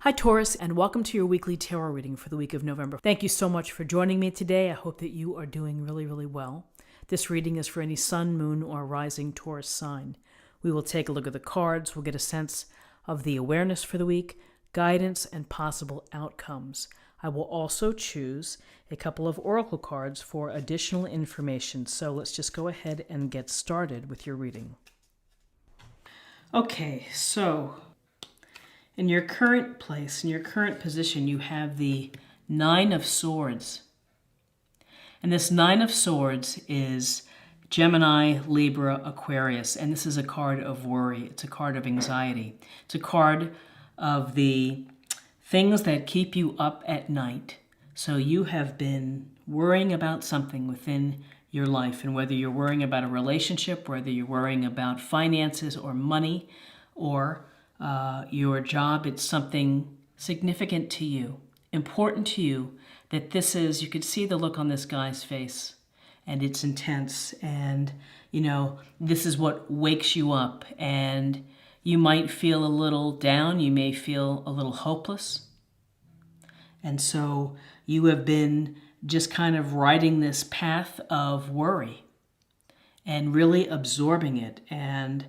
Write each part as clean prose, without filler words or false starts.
Hi Taurus, and welcome to your weekly tarot reading for the week of November. Thank you so much for joining me today. I hope that you are doing really well. This reading is for any sun, moon, or rising Taurus sign. We will take a look at the cards. We'll get a sense of the awareness for the week, guidance, and possible outcomes. I will also choose a couple of oracle cards for additional information. So let's just go ahead and get started with your reading. Okay, so in your current place, in your current position, you have the Nine of Swords. And this Nine of Swords is Gemini, Libra, Aquarius. And this is a card of worry. It's a card of anxiety. It's a card of the things that keep you up at night. So you have been worrying about something within your life. And whether you're worrying about a relationship, whether you're worrying about finances or money, or your job, it's something significant to you, important to you, that this is, you could see the look on this guy's face, and it's intense, and this is what wakes you up, and you might feel a little down, you may feel a little hopeless, and so you have been just kind of riding this path of worry and really absorbing it. And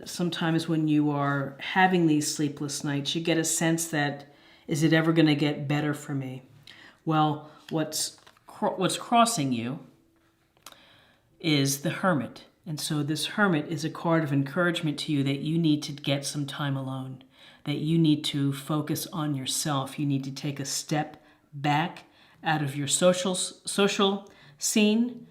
sometimes when you are having these sleepless nights, you get a sense that, is it ever going to get better for me? Well, what's crossing you is the Hermit. And so this Hermit is a card of encouragement to you that you need to get some time alone, that you need to focus on yourself. You need to take a step back out of your social scene,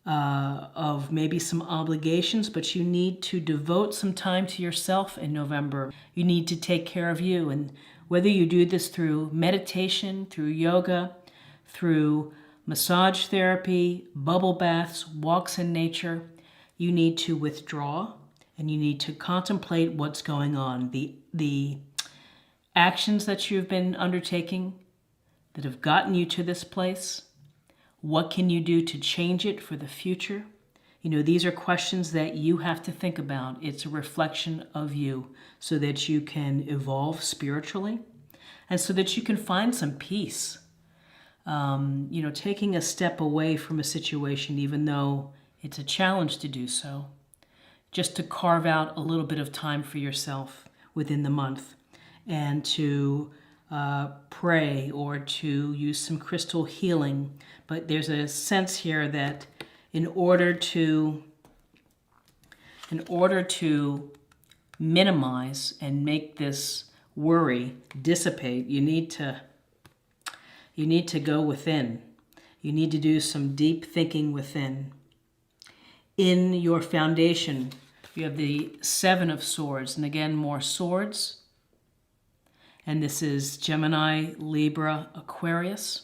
of maybe some obligations, but you need to devote some time to yourself in November. You need to take care of you. And whether you do this through meditation, through yoga, through massage therapy, bubble baths, walks in nature, you need to withdraw and you need to contemplate what's going on. The actions that you've been undertaking that have gotten you to this place. What can you do to change it for the future? These are questions that you have to think about. It's a reflection of you so that you can evolve spiritually and so that you can find some peace. Taking a step away from a situation, even though it's a challenge to do so, just to carve out a little bit of time for yourself within the month and to pray or to use some crystal healing. But there's a sense here that in order to minimize and make this worry dissipate, you need to go within. You need to do some deep thinking within. In your foundation, you have the Seven of Swords, and again, more swords. And this is Gemini, Libra, Aquarius.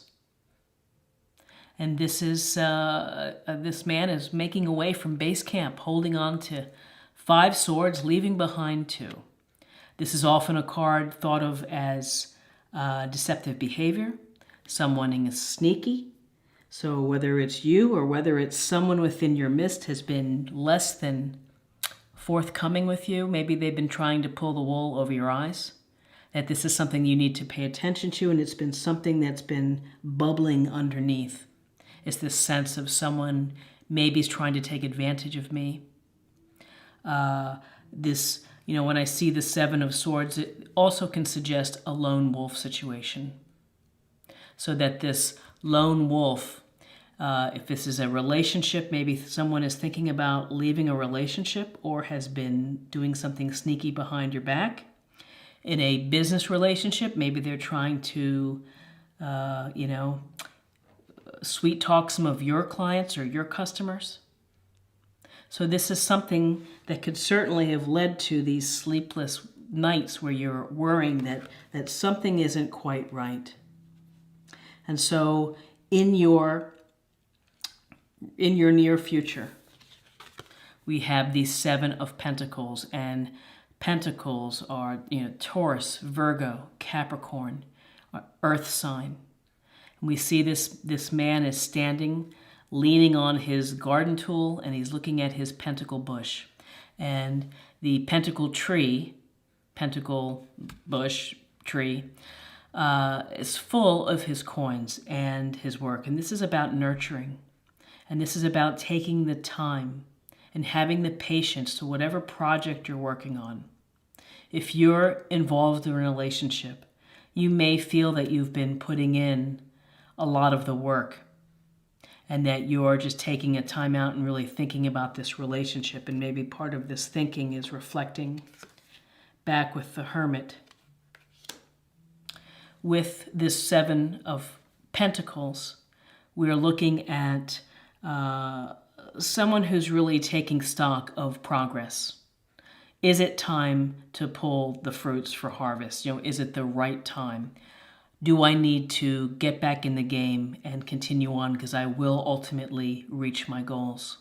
And this is this man is making away from base camp, holding on to 5 swords, leaving behind 2. This is often a card thought of as deceptive behavior. Someone is sneaky. So whether it's you or whether it's someone within your midst has been less than forthcoming with you, maybe they've been trying to pull the wool over your eyes, that this is something you need to pay attention to, and it's been something that's been bubbling underneath. It's this sense of someone maybe is trying to take advantage of me. When I see the Seven of Swords, it also can suggest a lone wolf situation. So that this lone wolf, if this is a relationship, maybe someone is thinking about leaving a relationship or has been doing something sneaky behind your back. In a business relationship, maybe they're trying to, sweet talk some of your clients or your customers. So this is something that could certainly have led to these sleepless nights where you're worrying that something isn't quite right. And so in your near future, we have the Seven of Pentacles, and Pentacles are, Taurus, Virgo, Capricorn, Earth sign. And we see this man is standing, leaning on his garden tool, and he's looking at his pentacle bush. And the pentacle tree pentacle, bush, tree, is full of his coins and his work. And this is about nurturing. And this is about taking the time and having the patience to whatever project you're working on. If you're involved in a relationship, you may feel that you've been putting in a lot of the work and that you're just taking a time out and really thinking about this relationship. And maybe part of this thinking is reflecting back with the Hermit. With this Seven of Pentacles, we're looking at someone who's really taking stock of progress. Is it time to pull the fruits for harvest? Is it the right time? Do I need to get back in the game and continue on because I will ultimately reach my goals?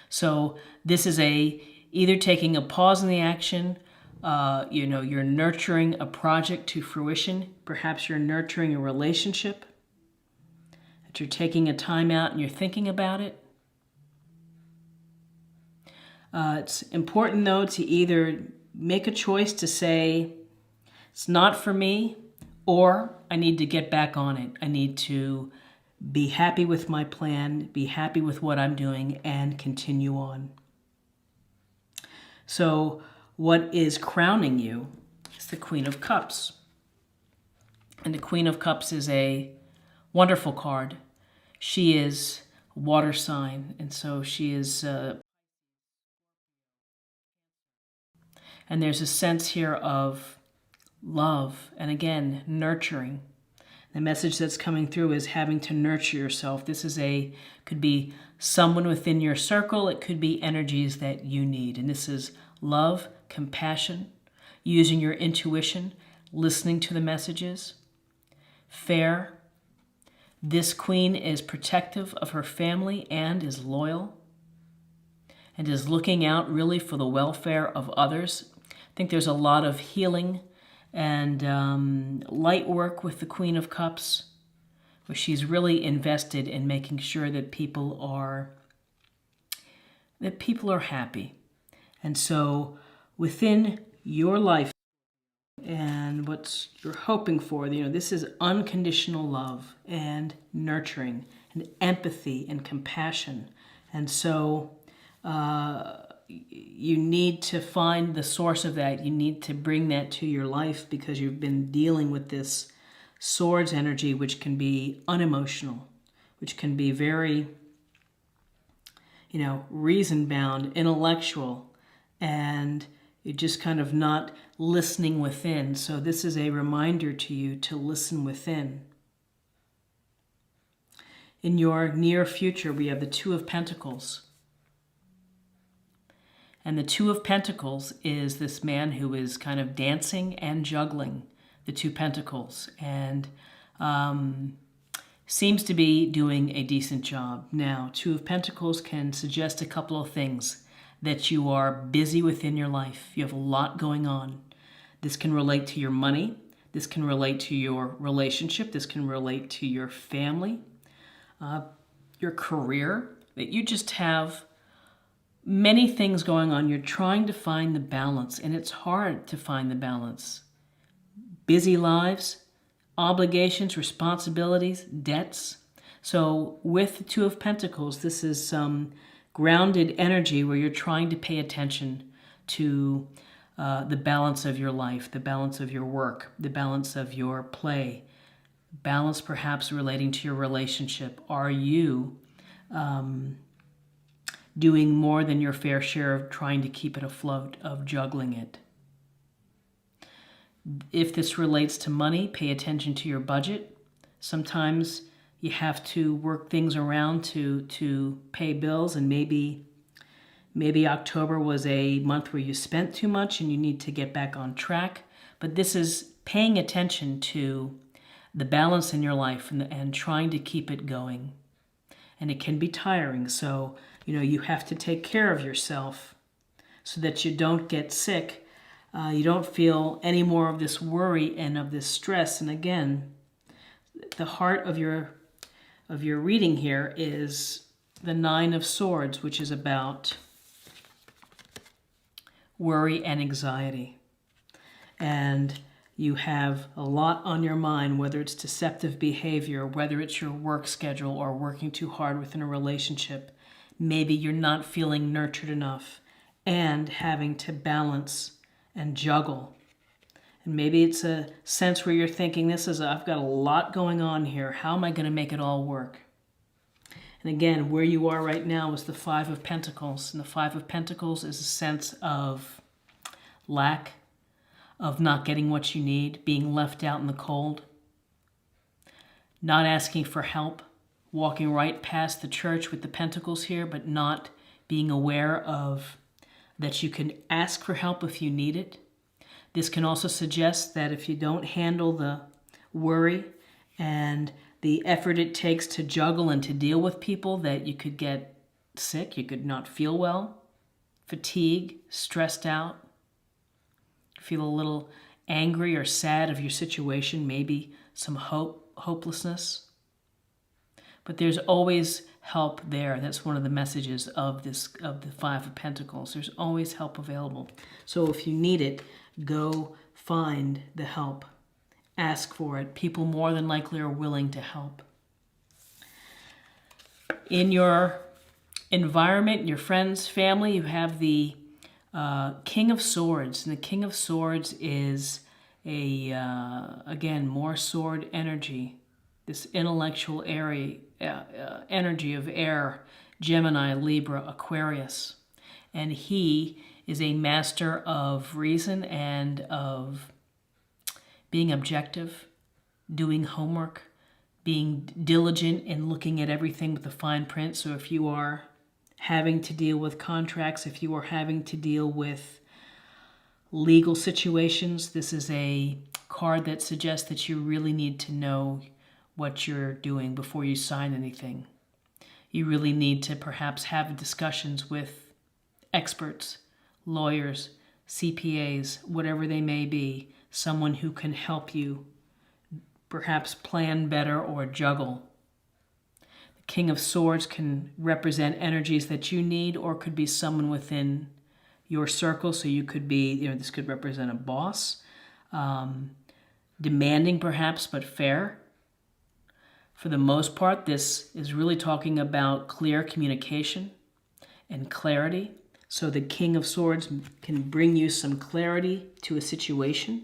So this is either taking a pause in the action, you're nurturing a project to fruition. Perhaps you're nurturing a relationship, that you're taking a time out and you're thinking about it. It's important, though, to either make a choice to say, it's not for me, or I need to get back on it. I need to be happy with my plan, be happy with what I'm doing, and continue on. So what is crowning you is the Queen of Cups. And the Queen of Cups is a wonderful card. She is a water sign, and so she is... and there's a sense here of love and, again, nurturing. The message that's coming through is having to nurture yourself. This is could be someone within your circle. It could be energies that you need. And this is love, compassion, using your intuition, listening to the messages. Fair. This queen is protective of her family and is loyal and is looking out really for the welfare of others. I think there's a lot of healing and light work with the Queen of Cups, where she's really invested in making sure that people are happy. And so within your life and what you're hoping for, this is unconditional love and nurturing and empathy and compassion. And so you need to find the source of that. You need to bring that to your life because you've been dealing with this swords energy, which can be unemotional, which can be very, reason-bound, intellectual, and you're just kind of not listening within. So this is a reminder to you to listen within. In your near future, we have the Two of Pentacles. And the Two of Pentacles is this man who is kind of dancing and juggling the Two Pentacles and seems to be doing a decent job. Now, Two of Pentacles can suggest a couple of things: that you are busy within your life. You have a lot going on. This can relate to your money. This can relate to your relationship. This can relate to your family, your career, that you just have many things going on. You're trying to find the balance, and it's hard to find the balance. Busy lives, obligations, responsibilities, debts. So with the Two of Pentacles, this is some grounded energy where you're trying to pay attention to the balance of your life, the balance of your work, the balance of your play, balance perhaps relating to your relationship. Are you doing more than your fair share of trying to keep it afloat, of juggling it? If this relates to money, pay attention to your budget. Sometimes you have to work things around to pay bills, and maybe October was a month where you spent too much and you need to get back on track. But this is paying attention to the balance in your life and trying to keep it going. And it can be tiring, so you have to take care of yourself so that you don't get sick. You don't feel any more of this worry and of this stress. And again, the heart of your reading here is the Nine of Swords, which is about worry and anxiety. and you have a lot on your mind, whether it's deceptive behavior, whether it's your work schedule or working too hard within a relationship. Maybe you're not feeling nurtured enough and having to balance and juggle. And maybe it's a sense where you're thinking, I've got a lot going on here. How am I going to make it all work? And again, where you are right now is the Five of Pentacles. And the Five of Pentacles is a sense of lack, of not getting what you need, being left out in the cold, not asking for help, walking right past the church with the pentacles here, but not being aware of that you can ask for help if you need it. This can also suggest that if you don't handle the worry and the effort it takes to juggle and to deal with people, that you could get sick, you could not feel well, fatigue, stressed out, feel a little angry or sad of your situation, maybe some hopelessness. But there's always help there. That's one of the messages of the Five of Pentacles. There's always help available. So if you need it, go find the help. Ask for it. People more than likely are willing to help. In your environment, your friends, family, you have the King of Swords. And the King of Swords is again, more sword energy. This intellectual energy of air, Gemini, Libra, Aquarius. And he is a master of reason and of being objective, doing homework, being diligent in looking at everything with the fine print. So if you are having to deal with contracts, if you are having to deal with legal situations, this is a card that suggests that you really need to know what you're doing before you sign anything. You really need to perhaps have discussions with experts, lawyers, CPAs, whatever they may be, someone who can help you perhaps plan better or juggle. The King of Swords can represent energies that you need, or could be someone within your circle. So you could be, this could represent a boss, demanding perhaps, but fair. For the most part, this is really talking about clear communication and clarity. So the King of Swords can bring you some clarity to a situation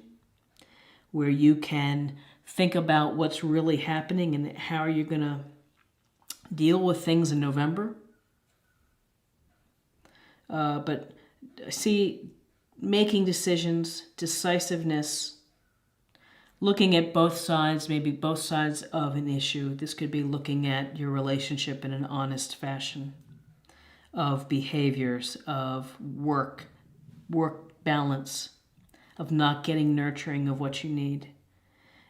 where you can think about what's really happening and how you're going to deal with things in November. But see, making decisions, decisiveness, looking at both sides, maybe both sides of an issue. This could be looking at your relationship in an honest fashion, of behaviors, of work balance, of not getting nurturing of what you need,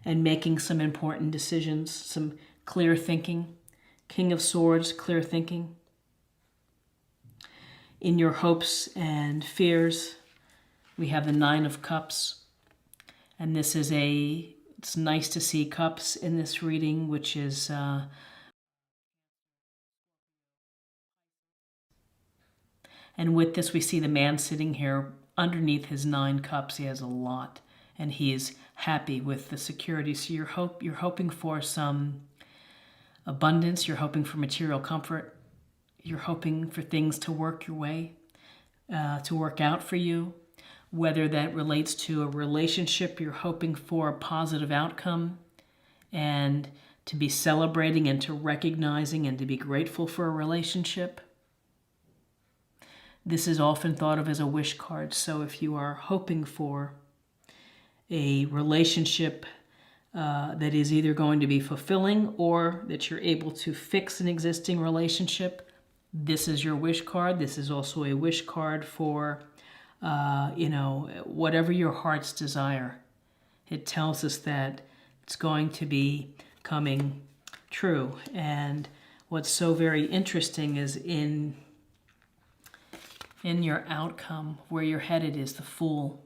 and making some important decisions, some clear thinking. King of Swords, clear thinking. In your hopes and fears, we have the Nine of Cups. And this is it's nice to see cups in this reading, which is and with this we see the man sitting here underneath his 9 cups. He has a lot, and he is happy with the security. So you're hoping for some abundance, you're hoping for material comfort, you're hoping for things to work your way, to work out for you. Whether that relates to a relationship, you're hoping for a positive outcome, and to be celebrating and to recognizing and to be grateful for a relationship. This is often thought of as a wish card. So if you are hoping for a relationship that is either going to be fulfilling or that you're able to fix an existing relationship, this is your wish card. This is also a wish card for whatever your heart's desire. It tells us that it's going to be coming true. And what's so very interesting is in your outcome, where you're headed is the Fool.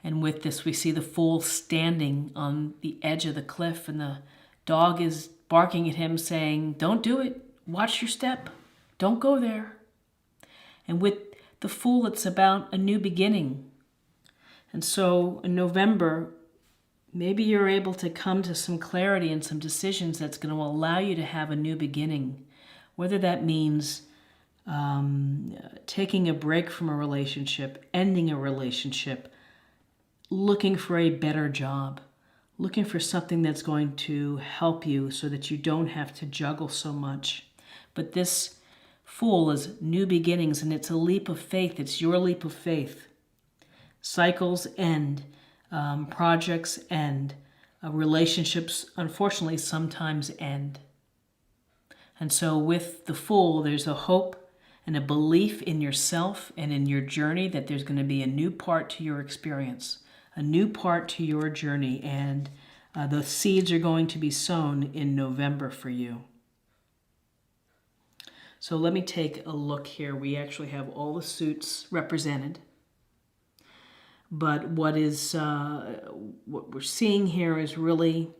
And with this, we see the Fool standing on the edge of the cliff, and the dog is barking at him saying, "Don't do it. Watch your step. Don't go there." And with the Fool, it's about a new beginning. And so in November, maybe you're able to come to some clarity and some decisions that's going to allow you to have a new beginning, whether that means taking a break from a relationship, ending a relationship, looking for a better job, looking for something that's going to help you so that you don't have to juggle so much. But this Fool is new beginnings, and it's a leap of faith. It's your leap of faith. Cycles end, projects end, relationships, unfortunately, sometimes end. And so with the Fool, there's a hope and a belief in yourself and in your journey that there's going to be a new part to your experience, a new part to your journey, and the seeds are going to be sown in November for you. So let me take a look here. We actually have all the suits represented. But what we're seeing here is really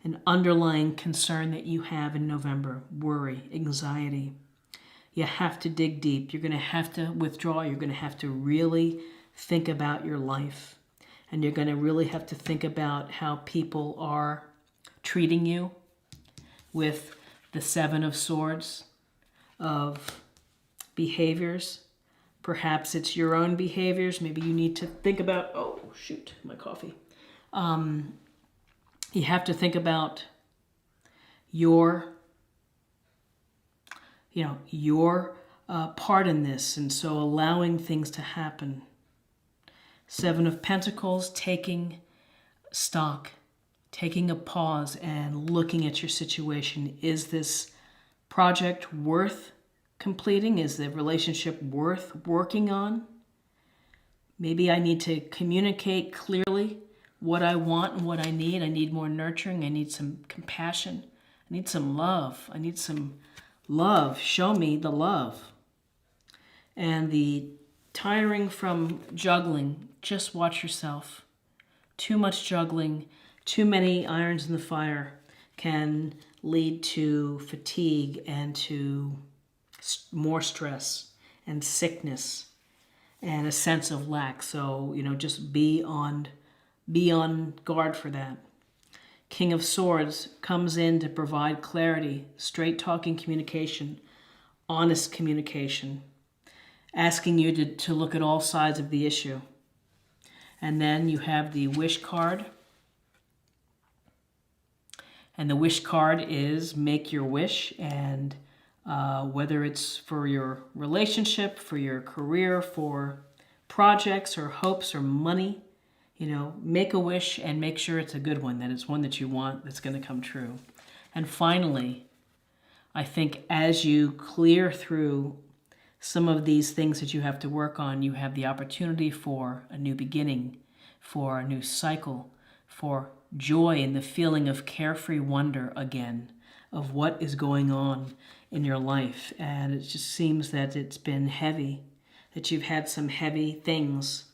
an underlying concern that you have in November: worry, anxiety. You have to dig deep. You're going to have to withdraw. You're going to have to really think about your life. And you're going to really have to think about how people are treating you with the Seven of Swords, of behaviors. Perhaps it's your own behaviors. Maybe you need to think about, oh, shoot, my coffee. You have to think about your part in this, and so allowing things to happen. Seven of Pentacles, taking stock, taking a pause and looking at your situation. Is this project worth completing? Is the relationship worth working on? Maybe I need to communicate clearly what I want and what I need. I need more nurturing. I need some compassion. I need some love. I need some love. Show me the love. And the tiring from juggling, just watch yourself. Too much juggling, too many irons in the fire can lead to fatigue and to more stress and sickness and a sense of lack. So, just be on guard for that. King of Swords comes in to provide clarity, straight talking communication, honest communication, asking you to look at all sides of the issue. And then you have the Wish card. And the Wish card is make your wish, and whether it's for your relationship, for your career, for projects or hopes or money, make a wish and make sure it's a good one, that it's one that you want, that's going to come true. And finally, I think as you clear through some of these things that you have to work on, you have the opportunity for a new beginning, for a new cycle, for joy and the feeling of carefree wonder again of what is going on in your life. And it just seems that it's been heavy, that you've had some heavy things,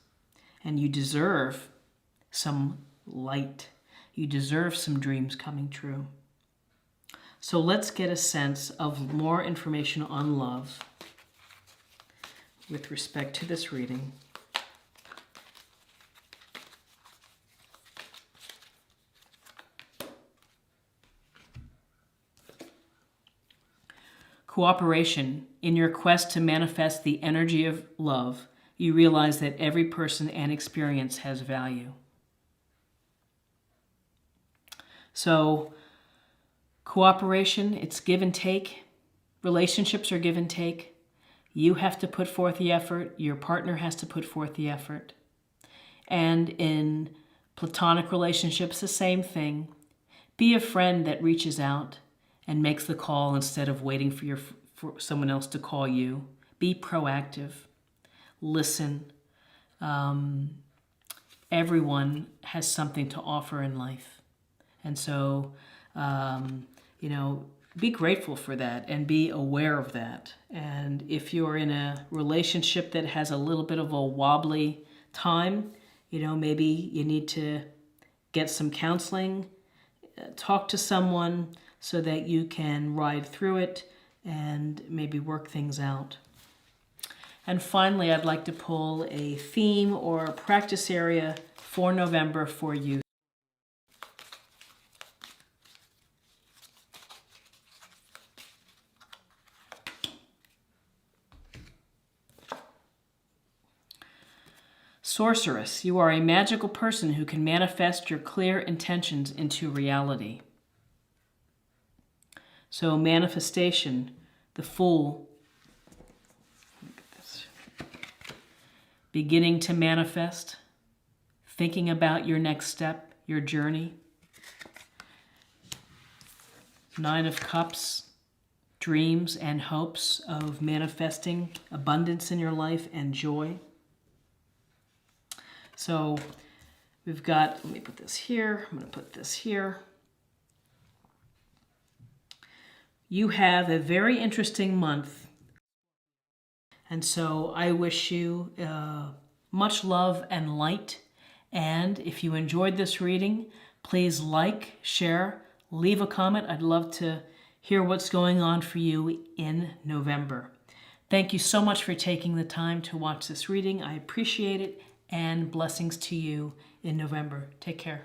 and you deserve some light. You deserve some dreams coming true. So let's get a sense of more information on love with respect to this reading. Cooperation. In your quest to manifest the energy of love, you realize that every person and experience has value. So, cooperation, it's give and take. Relationships are give and take. You have to put forth the effort. Your partner has to put forth the effort. And in platonic relationships, the same thing. Be a friend that reaches out and makes the call instead of waiting for someone else to call you. Be proactive. Listen. Everyone has something to offer in life. And so, be grateful for that and be aware of that. And if you're in a relationship that has a little bit of a wobbly time, maybe you need to get some counseling, talk to someone so that you can ride through it and maybe work things out. And finally, I'd like to pull a theme or a practice area for November for you. Sorceress, you are a magical person who can manifest your clear intentions into reality. So manifestation, the Fool, look at this. Beginning to manifest, thinking about your next step, your journey. 9 of Cups, dreams and hopes of manifesting abundance in your life and joy. So we've got, let me put this here, I'm going to put this here. You have a very interesting month, and so I wish you much love and light. And if you enjoyed this reading, please like, share, leave a comment. I'd love to hear what's going on for you in November. Thank you so much for taking the time to watch this reading. I appreciate it, and blessings to you in November. Take care.